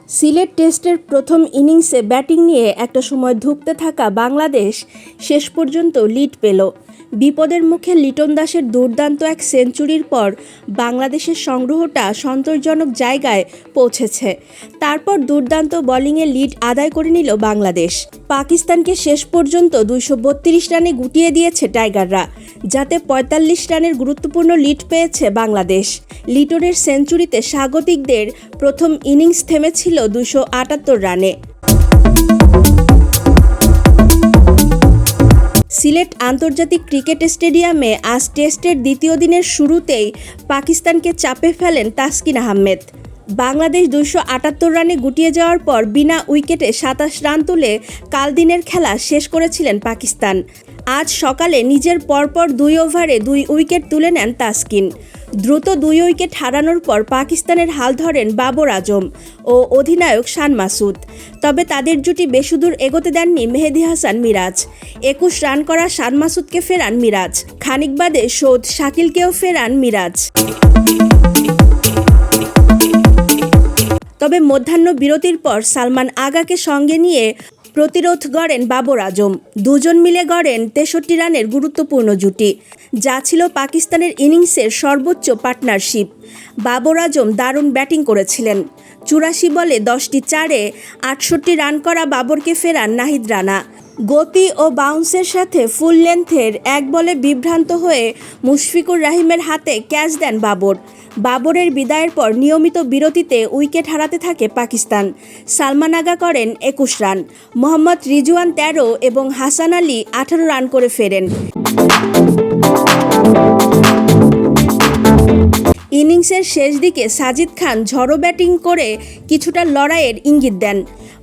সিলেট টেস্টের প্রথম ইনিংসে ব্যাটিং নিয়ে একটা সময় ধুঁকতে থাকা বাংলাদেশ শেষ পর্যন্ত লিড পেল। বিপদের মুখে লিটন দাসের দুর্দান্ত এক সেঞ্চুরির পর বাংলাদেশের সংগ্রহটা সন্তোষজনক জায়গায় পৌঁছেছে। তারপর দুর্দান্ত বোলিংয়ে লিড আদায় করে নিল বাংলাদেশ। পাকিস্তানকে শেষ পর্যন্ত 232 রানে গুটিয়ে দিয়েছে টাইগাররা, যাতে 45 রানের গুরুত্বপূর্ণ লিড পেয়েছে বাংলাদেশ। লিটনের সেঞ্চুরিতে স্বাগতিকদের প্রথম ইনিংস থেমেছিল 278 রানে। সিলেট আন্তর্জাতিক ক্রিকেট স্টেডিয়ামে আজ টেস্টের দ্বিতীয় দিনের শুরুতেই পাকিস্তানকে চাপে ফেলেন তাসকিন আহমেদ। বাংলাদেশ 278 রানে গুটিয়ে যাওয়ার পর বিনা উইকেটে 27 রান তুলে কাল দিনের খেলা শেষ করেছিলেন পাকিস্তান। আজ সকালে নিজের পরপর 2 ওভারে 2 উইকেট তুলে নেন তাসকিন। দ্রুত 2 উইকেট হারানোর পর পাকিস্তানের হাল ধরেন বাবর আজম ও অধিনায়ক শান মাসুদ। তবে তাদের জুটি বেশিদূর এগোতে দেননি মেহেদী হাসান মিরাজ। 21 রান করা শান মাসুদকে ফেরান মিরাজ। খানিক বাদে সৌদ শাকিলকেও ফেরান মিরাজ। তবে মধ্যাহ্ন বিরতির পর সালমান আগাকে সঙ্গে নিয়ে প্রতিরোধ গড়েন বাবর আজম। দুজন মিলে গড়েন 63 রানের গুরুত্বপূর্ণ জুটি, যা ছিল পাকিস্তানের ইনিংসের সর্বোচ্চ পার্টনারশিপ। বাবর আজম দারুণ ব্যাটিং করেছিলেন। 84 বলে 10টি চারে 68 রান করা বাবরকে ফেরান নাহিদ রানা। গতি ও বাউন্সের সাথে ফুল লেন্থের এক বলে বিভ্রান্ত হয়ে মুশফিকুর রহিমের হাতে ক্যাচ দেন বাবর। বাবরের বিদায়ের পর নিয়মিত বিরতিতে উইকেট হারাতে থাকে পাকিস্তান। সালমান আগা করেন 21 রান, মোহাম্মদ রিজওয়ান 13 এবং হাসান আলী 18 রান করে ফেরেন। ইনিংসের শেষ দিকে সাজিদ খান ঝড়ো ব্যাটিং করে কিছুটা লড়াইয়ের ইঙ্গিত দেন।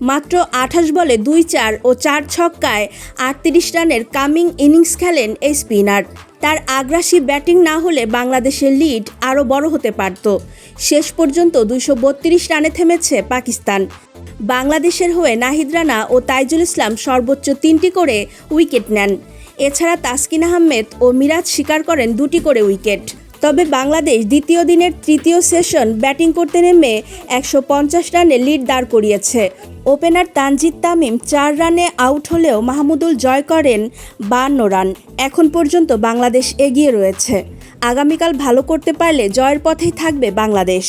মাত্র 28 বলে 2-4 ও 4 ছক্কায় 38 রানের কামিং ইনিংস খেলেন এই স্পিনার। তার আগ্রাসী ব্যাটিং না হলে বাংলাদেশের লিড আরও বড় হতে পারত। শেষ পর্যন্ত 232 রানে থেমেছে পাকিস্তান। বাংলাদেশের হয়ে নাহিদ রানা ও তাইজুল ইসলাম সর্বোচ্চ 3টি করে উইকেট নেন। এছাড়া তাসকিন আহমেদ ও মিরাজ শিকার করেন 2টি করে উইকেট। তবে বাংলাদেশ দ্বিতীয় দিনের তৃতীয় সেশন ব্যাটিং করতে নেমে 150 রানে লিড দাঁড় করিয়েছে। ওপেনার তানজিদ তামিম 4 রানে আউট হলেও মাহমুদুল জয় করেন 52 রান। এখন পর্যন্ত বাংলাদেশ এগিয়ে রয়েছে। আগামীকাল ভালো করতে পারলে জয়ের পথেই থাকবে বাংলাদেশ।